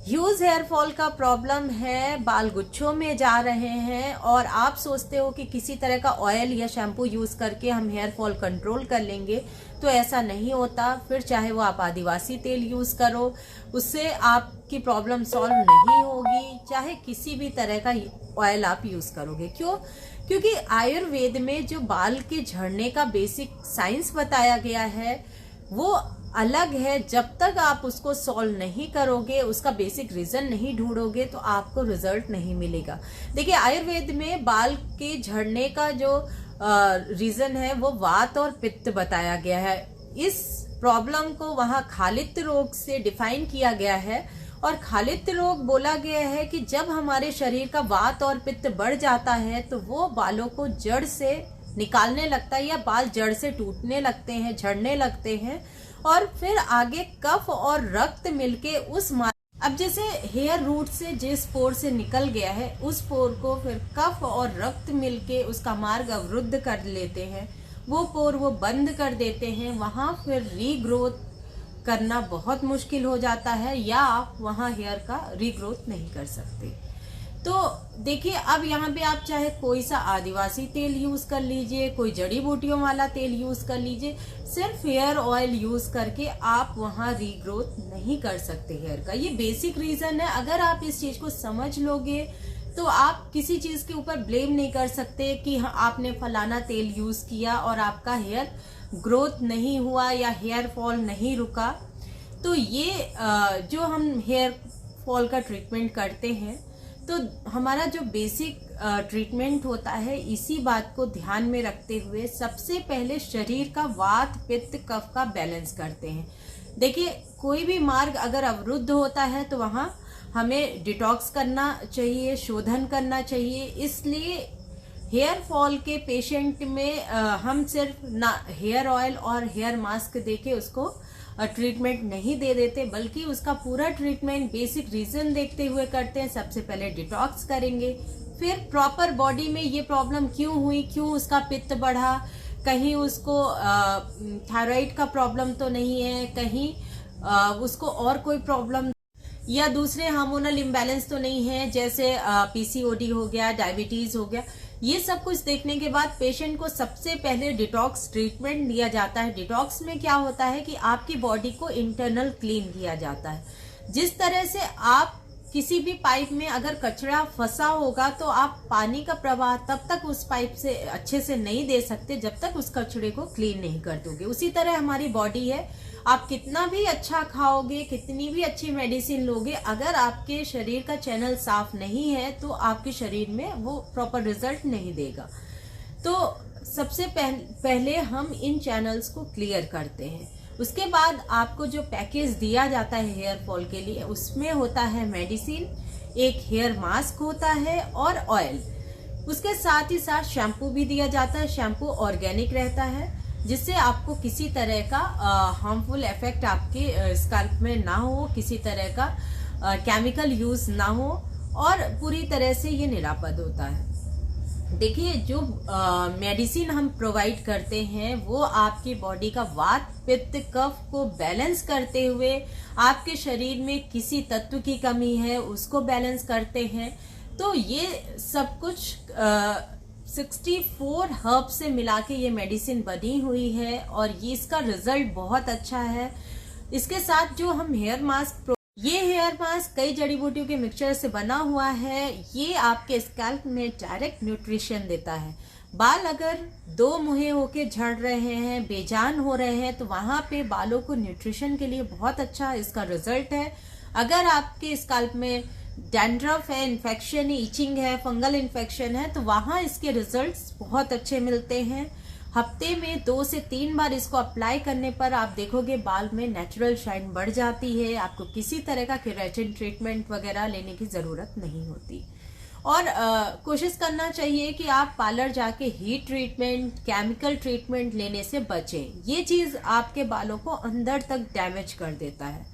Huge hair fall का problem है, बाल गुच्छों में जा रहे हैं और आप सोचते हो कि किसी तरह का ऑयल या शैम्पू यूज करके हम हेयर फॉल कंट्रोल कर लेंगे, तो ऐसा नहीं होता। फिर चाहे वो आप आदिवासी तेल यूज करो, उससे आपकी प्रॉब्लम सॉल्व नहीं होगी। चाहे किसी भी तरह का ऑयल आप यूज करोगे, क्यों? क्योंकि आयुर्वेद में जो बाल के झड़ने का बेसिक साइंस बताया गया है वो अलग है। जब तक आप उसको सॉल्व नहीं करोगे, उसका बेसिक रीजन नहीं ढूंढोगे, तो आपको रिजल्ट नहीं मिलेगा। देखिए, आयुर्वेद में बाल के झड़ने का जो रीजन है वो वात और पित्त बताया गया है। इस प्रॉब्लम को वहां खालित्य रोग से डिफाइन किया गया है और खालित्य रोग बोला गया है कि जब हमारे शरीर का वात और पित्त बढ़ जाता है तो वो बालों को जड़ से निकालने लगता है या बाल जड़ से टूटने लगते हैं, झड़ने लगते हैं और फिर आगे कफ और रक्त मिलके उस अब जैसे हेयर रूट से जिस पोर से निकल गया है उस पोर को फिर कफ और रक्त मिलके उसका मार्ग अवरुद्ध कर लेते हैं, वो पोर वो बंद कर देते हैं। वहां फिर रीग्रोथ करना बहुत मुश्किल हो जाता है या आप वहां हेयर का रीग्रोथ नहीं कर सकते। तो देखिए, अब यहाँ पे आप चाहे कोई सा आदिवासी तेल यूज कर लीजिए, कोई जड़ी बूटियों वाला तेल यूज कर लीजिए, सिर्फ हेयर ऑयल यूज करके आप वहां रीग्रोथ नहीं कर सकते हेयर का। ये बेसिक रीजन है। अगर आप इस चीज को समझ लोगे तो आप किसी चीज के ऊपर ब्लेम नहीं कर सकते कि आपने फलाना तेल यूज किया और आपका हेयर ग्रोथ नहीं हुआ या हेयर फॉल नहीं रुका। तो ये जो हम हेयर फॉल का ट्रीटमेंट करते हैं, तो हमारा जो बेसिक ट्रीटमेंट होता है, इसी बात को ध्यान में रखते हुए सबसे पहले शरीर का वात पित्त कफ का बैलेंस करते हैं। देखिए, कोई भी मार्ग अगर अवरुद्ध होता है तो वहां हमें डिटॉक्स करना चाहिए, शोधन करना चाहिए। इसलिए हेयर फॉल के पेशेंट में हम सिर्फ ना हेयर ऑयल और हेयर मास्क देके उसको ट्रीटमेंट नहीं दे देते, बल्कि उसका पूरा ट्रीटमेंट बेसिक रीजन देखते हुए करते हैं। सबसे पहले डिटॉक्स करेंगे, फिर प्रॉपर बॉडी में ये प्रॉब्लम क्यों हुई, क्यों उसका पित्त बढ़ा, कहीं उसको थायराइड का प्रॉब्लम तो नहीं है, कहीं उसको और कोई प्रॉब्लम या दूसरे हार्मोनल इम्बैलेंस तो नहीं है, जैसे पीसीओडी हो गया, डायबिटीज हो गया। ये सब कुछ देखने के बाद पेशेंट को सबसे पहले डिटॉक्स ट्रीटमेंट दिया जाता है। डिटॉक्स में क्या होता है कि आपकी बॉडी को इंटरनल क्लीन किया जाता है। जिस तरह से आप किसी भी पाइप में अगर कचरा फंसा होगा तो आप पानी का प्रवाह तब तक उस पाइप से अच्छे से नहीं दे सकते जब तक उस कचरे को क्लीन नहीं कर दोगे। उसी तरह हमारी बॉडी है, आप कितना भी अच्छा खाओगे, कितनी भी अच्छी मेडिसिन लोगे, अगर आपके शरीर का चैनल साफ नहीं है तो आपके शरीर में वो प्रॉपर रिजल्ट नहीं देगा। तो सबसे पहले हम इन चैनल्स को क्लियर करते हैं। उसके बाद आपको जो पैकेज दिया जाता है हेयर फॉल के लिए, उसमें होता है मेडिसिन, एक हेयर मास्क होता है और ऑयल। उसके साथ ही साथ शैम्पू भी दिया जाता है। शैम्पू ऑर्गेनिक रहता है, जिससे आपको किसी तरह का हार्मफुल इफेक्ट आपके स्कैल्प में ना हो, किसी तरह का केमिकल यूज ना हो और पूरी तरह से ये निरापद होता है। देखिए, जो मेडिसिन हम प्रोवाइड करते हैं वो आपकी बॉडी का वात पित्त कफ को बैलेंस करते हुए आपके शरीर में किसी तत्व की कमी है उसको बैलेंस करते हैं। तो ये सब कुछ 64 हर्ब से मिला के ये मेडिसिन बनी हुई है और ये इसका रिजल्ट बहुत अच्छा है। इसके साथ जो हम हेयर मास्क, ये हेयर मास्क कई जड़ी बूटियों के मिक्सचर से बना हुआ है। ये आपके स्कैल्प में डायरेक्ट न्यूट्रिशन देता है। बाल अगर दो मुहे होके झड़ रहे हैं, बेजान हो रहे हैं, तो वहां पे बालों को न्यूट्रिशन के लिए बहुत अच्छा इसका रिजल्ट है। अगर आपके स्कैल्प में डैंड्रफ है, इन्फेक्शन है, इचिंग है, फंगल इन्फेक्शन है, तो वहां इसके रिजल्ट्स बहुत अच्छे मिलते हैं। हफ्ते में 2 से 3 बार इसको अप्लाई करने पर आप देखोगे बाल में नेचुरल शाइन बढ़ जाती है। आपको किसी तरह का केराटिन ट्रीटमेंट वगैरह लेने की जरूरत नहीं होती। और कोशिश करना चाहिए कि आप पार्लर जाके हीट ट्रीटमेंट, केमिकल ट्रीटमेंट लेने से बचें। ये चीज आपके बालों को अंदर तक डैमेज कर देता है।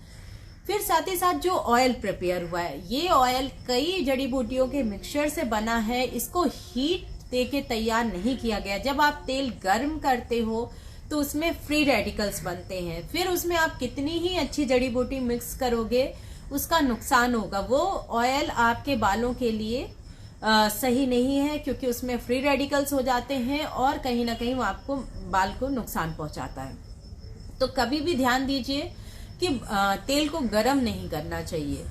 फिर साथ ही साथ जो ऑयल प्रिपेयर हुआ है, ये ऑयल कई जड़ी बूटियों के मिक्सचर से बना है। इसको हीट देके तैयार नहीं किया गया। जब आप तेल गर्म करते हो तो उसमें फ्री रेडिकल्स बनते हैं। फिर उसमें आप कितनी ही अच्छी जड़ी बूटी मिक्स करोगे, उसका नुकसान होगा। वो ऑयल आपके बालों के लिए सही नहीं है, क्योंकि उसमें फ्री रेडिकल्स हो जाते हैं और कहीं ना कहीं वो आपको बाल को नुकसान पहुंचाता है। तो कभी भी ध्यान दीजिए कि तेल को गर्म नहीं करना चाहिए,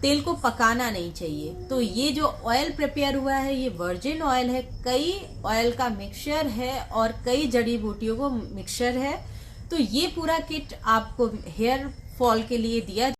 तेल को पकाना नहीं चाहिए। तो ये जो ऑयल प्रिपेयर हुआ है ये वर्जिन ऑयल है, कई ऑयल का मिक्सचर है और कई जड़ी बूटियों को मिक्सचर है। तो ये पूरा किट आपको हेयर फॉल के लिए दिया